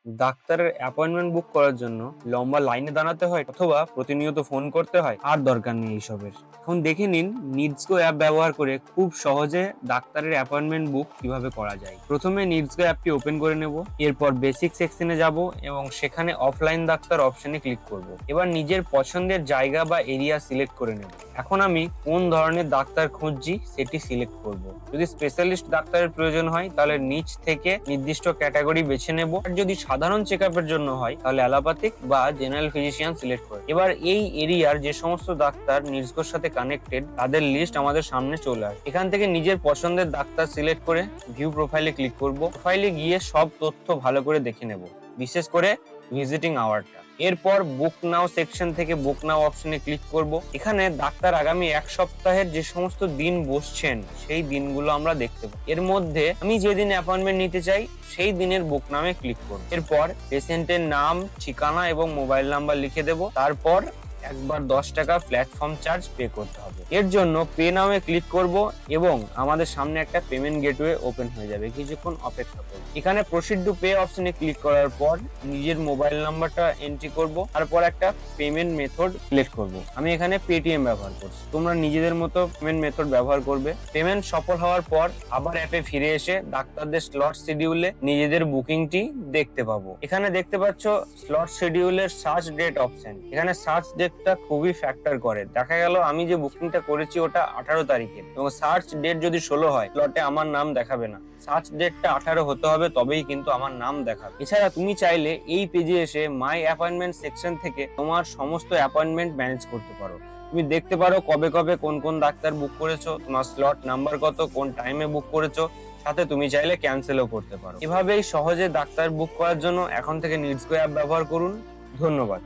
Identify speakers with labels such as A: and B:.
A: ডাক্তারের অ্যাপয়েন্টমেন্ট বুক করার জন্য লম্বা লাইনে দাঁড়াতে হয় অথবা প্রতিনিয়ত ফোন করতে হয়, আর দরকার নেই এইসবের। এখন দেখে নিন নিডসকো অ্যাপ ব্যবহার করে খুব সহজে ডাক্তারের অ্যাপয়েন্টমেন্ট বুক কিভাবে করা যায়। প্রথমে নিডসকো অ্যাপটি ওপেন করে নেব, এরপর বেসিক সেকশনে যাব এবং সেখানে অফলাইন ডাক্তার অপশনে ক্লিক করব। এবার নিজের পছন্দের জায়গা বা এরিয়া সিলেক্ট করে নেব। এখন আমি কোন ধরনের ডাক্তার খুঁজছি সেটি সিলেক্ট করব। যদি স্পেশালিস্ট ডাক্তারের প্রয়োজন হয় তাহলে নিচ থেকে নির্দিষ্ট ক্যাটাগরি বেছে নেব, আর যদি সাধারণ চেকআপের জন্য হয় তাহলে অ্যালোপ্যাথিক বা জেনারেল ফিজিশিয়ান সিলেক্ট করে। এবার এই এরিয়ার যে সমস্ত ডাক্তার নিডসকোর সাথে কানেক্টেড তাদের লিস্ট আমাদের সামনে চলে আসে। এখান থেকে নিজের পছন্দের ডাক্তার সিলেক্ট করে ভিউ প্রোফাইলে ক্লিক করব। প্রোফাইলে গিয়ে সব তথ্য ভালো করে দেখে নেব, বিশেষ করে ভিজিটিং আওয়ারটা। এরপর বুক নাও সেকশন থেকে বুক নাও অপশনে ক্লিক করব। এখানে ডাক্তার আগামী এক সপ্তাহের যে সমস্ত দিন বসছেন সেই দিনগুলো আমরা দেখতে পাবো। এর মধ্যে আমি যেদিন অ্যাপয়েন্টমেন্ট নিতে চাই সেই দিনের বুক নামে ক্লিক করব। এরপর পেশেন্টের নাম, ঠিকানা এবং মোবাইল নাম্বার লিখে দেব। তারপর একবার 10 টাকা প্ল্যাটফর্ম চার্জ পে করতে হবে। এর জন্য পে নামে ক্লিক করব এবং আমাদের সামনে একটা পেমেন্ট গেটওয়ে ওপেন হয়ে যাবে। কিছুক্ষণ অপেক্ষা করব। এখানে প্রসিড টু পে অপশনে ক্লিক করার পর নিজের মোবাইল নাম্বারটা এন্ট্রি করব, তারপর একটা পেমেন্ট মেথড সিলেক্ট করব। আমি এখানে পেটিএম ব্যবহার করছি, তোমরা নিজেদের মতো পেমেন্ট মেথড ব্যবহার করবে। পেমেন্ট সফল হওয়ার পর আবার অ্যাপে ফিরে এসে ডাক্তারদের স্লট শিডিউলে নিজেদের বুকিংটি দেখতে পাবো। এখানে দেখতে পাচ্ছ স্লট শিডিউলের সার্চ ডেট অপশন। এখানে সার্চ ডেটটা খুবই ফ্যাক্টর করে। দেখা গেল আমি যে বুকিংটা করেছি ওটা 18 তারিখে এবং সার্চ ডেট যদি 16 হয় স্লটে আমার নাম দেখাবে না। সার্চ ডেটটা 18 হতে হবে, তবেই কিন্তু আমার নাম দেখাবে। এছাড়া তুমি চাইলে এই পেজে এসে মাই অ্যাপয়েন্টমেন্ট সেকশন থেকে তোমার সমস্ত অ্যাপয়েন্টমেন্ট ম্যানেজ করতে পারো। তুমি দেখতে পারো কবে কবে কোন কোন ডাক্তার বুক করেছো, তোমার স্লট নাম্বার কত, কোন টাইমে বুক করেছো, সাথে তুমি চাইলে ক্যান্সেলও করতে পারো। এভাবেই সহজে ডাক্তার বুক করার জন্য এখন থেকে নিডসকো অ্যাপ ব্যবহার করুন। ধন্যবাদ।